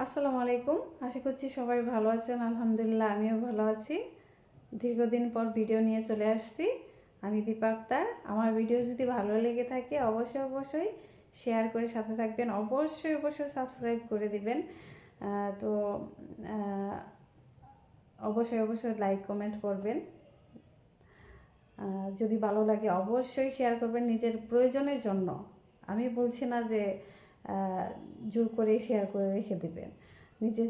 আসসালামু আলাইকুম। আশা করছি সবাই ভালো আছেন। আলহামদুলিল্লাহ আমিও ভালো আছি। দীর্ঘদিন পর ভিডিও নিয়ে চলে আসছি। আমি দীপা আক্তার। আমার ভিডিও যদি ভালো লেগে থাকে অবশ্যই শেয়ার করে সাথে থাকবেন। অবশ্যই সাবস্ক্রাইব করে দিবেন। তো অবশ্যই লাইক কমেন্ট করবেন। যদি ভালো লাগে অবশ্যই শেয়ার করবেন নিজের প্রয়োজনের জন্য। আমি বলছি না যে জোর করে শেয়ার করে রেখে দেবেন। নিজে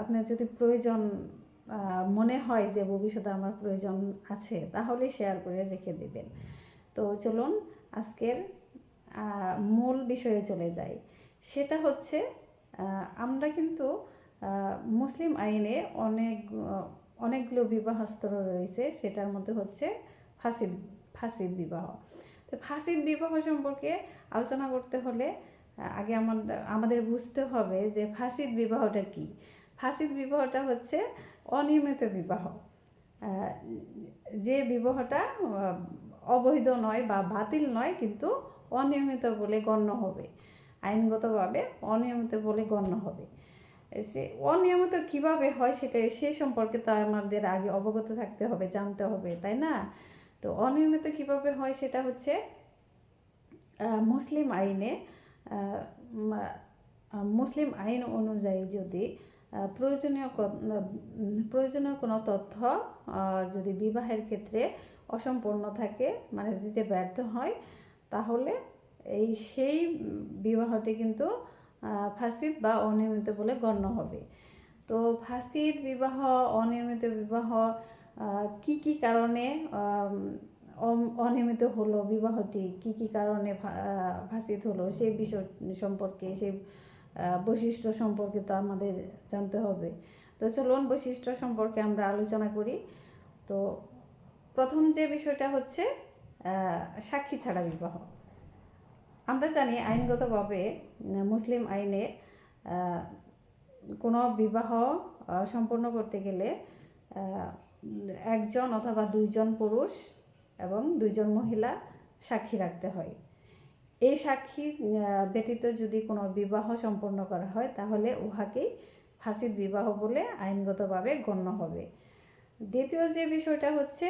আপনার যদি প্রয়োজন মনে হয় যে ভবিষ্যতে আমার প্রয়োজন আছে তাহলে শেয়ার করে রেখে দেবেন। তো চলুন আজকের মূল বিষয়ে চলে যাই। সেটা হচ্ছে আমরা কিন্তু মুসলিম আইনে অনেকগুলো বিবাহ স্তর রয়েছে। সেটার মধ্যে হচ্ছে ফাসিদ বিবাহ। তো ফাসিদ বিবাহ সম্পর্কে আলোচনা করতে হলে আগে আমাদের বুঝতে হবে যে ফাসিদ বিবাহটা কি। ফাসিদ বিবাহটা হচ্ছে অনিয়মিত বিবাহ, যে বিবাহটা অবৈধ নয় বা বাতিল নয়, কিন্তু অনিয়মিত বলে গণ্য হবে, আইনগতভাবে অনিয়মিত বলে গণ্য হবে। সে অনিয়মিত কিভাবে হয় সে সম্পর্কে তো আমাদের আগে অবগত থাকতে হবে, জানতে হবে, তাই না? তো অনিয়মিত কিভাবে হয় সেটা হচ্ছে মুসলিম আইন অনুযায়ী যদি প্রয়োজনীয় কোনো তথ্য যদি বিবাহের ক্ষেত্রে অসম্পূর্ণ থাকে, মানে দিতে ব্যর্থ হয়, তাহলে সেই বিবাহটি কিন্তু ফাসিদ বা অনিয়মিত বলে গণ্য হবে। তো ফাসিদ বিবাহ, অনিয়মিত বিবাহ কি কি কারণে অনিয়মিত হলো, বিবাহটি কি কি কারণে ফাসিদ হলো, সেই বিষয় সম্পর্কে, সেই বৈশিষ্ট্য সম্পর্কে তো আমাদের জানতে হবে। তো চলুন বৈশিষ্ট্য সম্পর্কে আমরা আলোচনা করি। তো প্রথম যে বিষয়টা হচ্ছে সাক্ষী ছাড়া বিবাহ। আমরা জানি আইনগতভাবে মুসলিম আইনে কোনো বিবাহ সম্পন্ন করতে গেলে একজন অথবা দুইজন পুরুষ এবং দুইজন মহিলা সাক্ষী রাখতে হয়। এই সাক্ষী ব্যতীত যদি কোনো বিবাহ সম্পন্ন করা হয় তাহলে উহাকেই ফাসিদ বিবাহ বলে আইনগতভাবে গণ্য হবে। দ্বিতীয় যে বিষয়টা হচ্ছে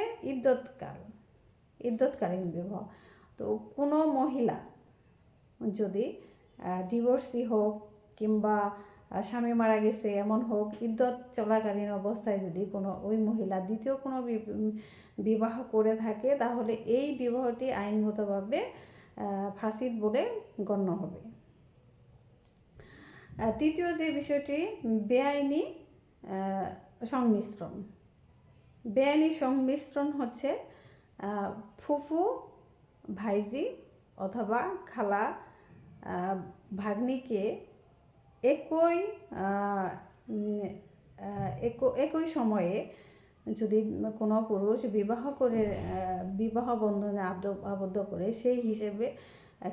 ইদ্যৎকালীন বিবাহ। তো কোনো মহিলা যদি ডিভোর্সি হোক কিংবা স্বামী মারা গেছে এমন হোক, ইদ্যত চলাকালীন অবস্থায় যদি ওই মহিলা দ্বিতীয় কোনো বিবাহ করে থাকে তাহলে এই বিবাহটি আইনগতভাবে ফাসিদ বলে গণ্য হবে। তৃতীয় যে বিষয়টি বেআইনি সংমিশ্রণ। বেআইনি সংমিশ্রণ হচ্ছে ফুফু ভাইজি অথবা খালা ভাগ্নিকে একই সময়ে যদি কোনো পুরুষ বিবাহ বন্ধনে আবদ্ধ করে, সেই হিসেবে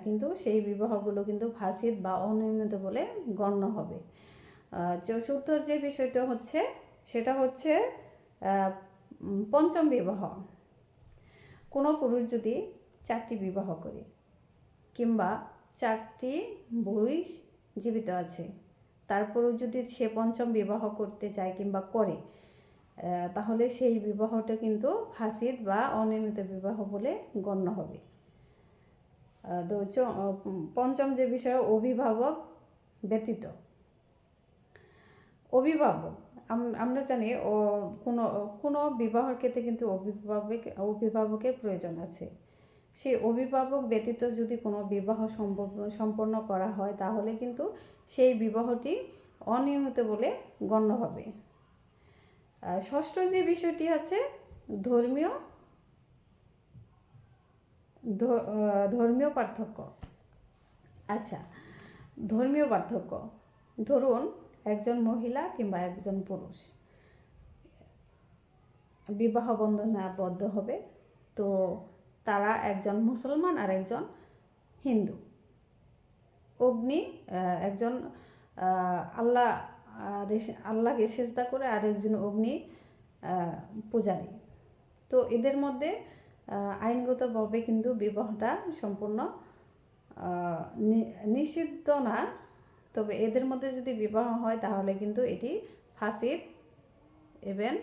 কিন্তু সেই বিবাহগুলো কিন্তু ফাসিদ বা অনিয়মিত বলে গণ্য হবে। চতুর্থ যে বিষয়টা হচ্ছে সেটা হচ্ছে পঞ্চম বিবাহ। কোনো পুরুষ যদি 4টি বিবাহ করে কিংবা 4টি বই জীবিত আছে, তারপরেও যদি সে পঞ্চম বিবাহ করতে চায় কিংবা করে, তাহলে সেই বিবাহটা কিন্তু ফাসিদ বা অনিয়মিত বিবাহ বলে গণ্য হবে। তো পঞ্চম যে বিষয় অভিভাবক ব্যতীত। অভিভাবক আমরা জানি কোনো বিবাহের ক্ষেত্রে কিন্তু অভিভাবকের প্রয়োজন আছে। সেই অভিভাবক ব্যতীত যদি কোনো বিবাহ সম্পন্ন করা হয় তাহলে কিন্তু সেই বিবাহটি অনিয়মিত বলে গণ্য হবে। ষষ্ঠ যে বিষয়টি আছে ধর্মীয় পার্থক্য। আচ্ছা, ধর্মীয় পার্থক্য, ধরুন একজন মহিলা কিংবা একজন পুরুষ বিবাহ বন্ধনে আবদ্ধ হবে। তো তারা একজন মুসলমান আর একজন হিন্দু। একজন আল্লাহকে সেজদা করে আর একজন অগ্নি পূজারী। তো এদের মধ্যে আইনগতভাবে কিন্তু বিবাহটা সম্পূর্ণ নিষিদ্ধ না, তবে এদের মধ্যে যদি বিবাহ হয় তাহলে কিন্তু এটি ফাসিদ এবং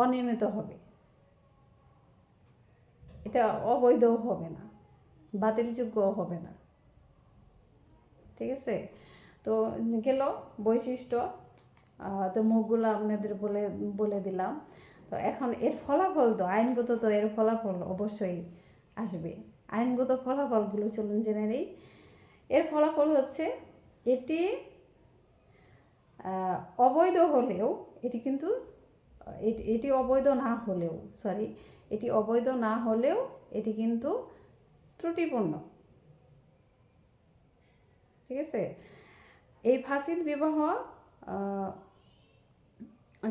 অনিয়মিত হবে, এটা অবৈধও হবে না, বাতিলযোগ্যও হবে না। ঠিক আছে, তো গেল বৈশিষ্ট্য। তো মুখগুলো আপনাদের বলে বলে দিলাম। তো এখন এর ফলাফল, তো আইনগত তো এর ফলাফল অবশ্যই আসবে। আইনগত ফলাফলগুলো চলুন জেনে নিই। এর ফলাফল হচ্ছে এটি অবৈধ হলেও, এটি কিন্তু এটি অবৈধ না হলেও, সরি, এটি অবৈধ না হলেও এটি কিন্তু ত্রুটিপূর্ণ। ঠিক আছে, এই ফাসিদ বিবাহ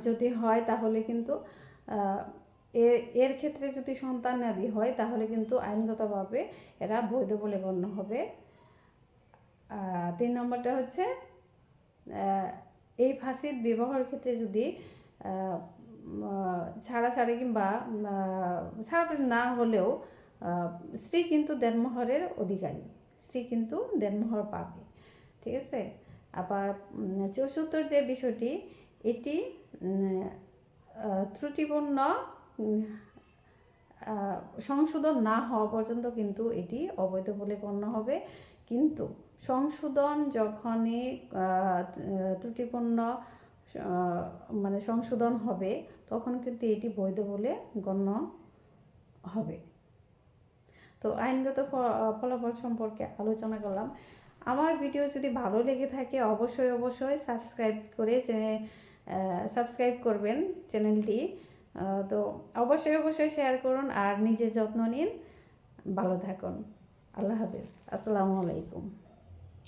যদি হয় তাহলে কিন্তু এর ক্ষেত্রে যদি সন্তানাদি হয় তাহলে কিন্তু আইনগতভাবে এরা বৈধ বলে গণ্য হবে। 3 নম্বরটা হচ্ছে এই ফাসিদ বিবাহের ক্ষেত্রে যদি ছাড়াছাড়ি কিংবা ছাড়াছাড়ি না হলেও স্ত্রী কিন্তু দেনমোহরের অধিকারী, স্ত্রী কিন্তু দেনমোহর পাবে। ঠিক আছে, আবার 74 যে বিষয়টি, এটি ত্রুটিপূর্ণ সংশোধন না হওয়া পর্যন্ত কিন্তু এটি অবৈধ বলে গণ্য হবে। কিন্তু সংশোধন যখনই ত্রুটিপূর্ণ মানে সংশোধন হবে তখন কিন্তু এটি বৈধ বলে গণ্য হবে। তো আইনগত ফলাফল সম্পর্কে আলোচনা করলাম। আমার ভিডিও যদি ভালো লেগে থাকে অবশ্যই সাবস্ক্রাইব করবেন চ্যানেলটি। তো অবশ্যই শেয়ার করুন আর নিজের যত্ন নিন। ভালো থাকুন। আল্লাহ হাফেজ। আসসালামু আলাইকুম।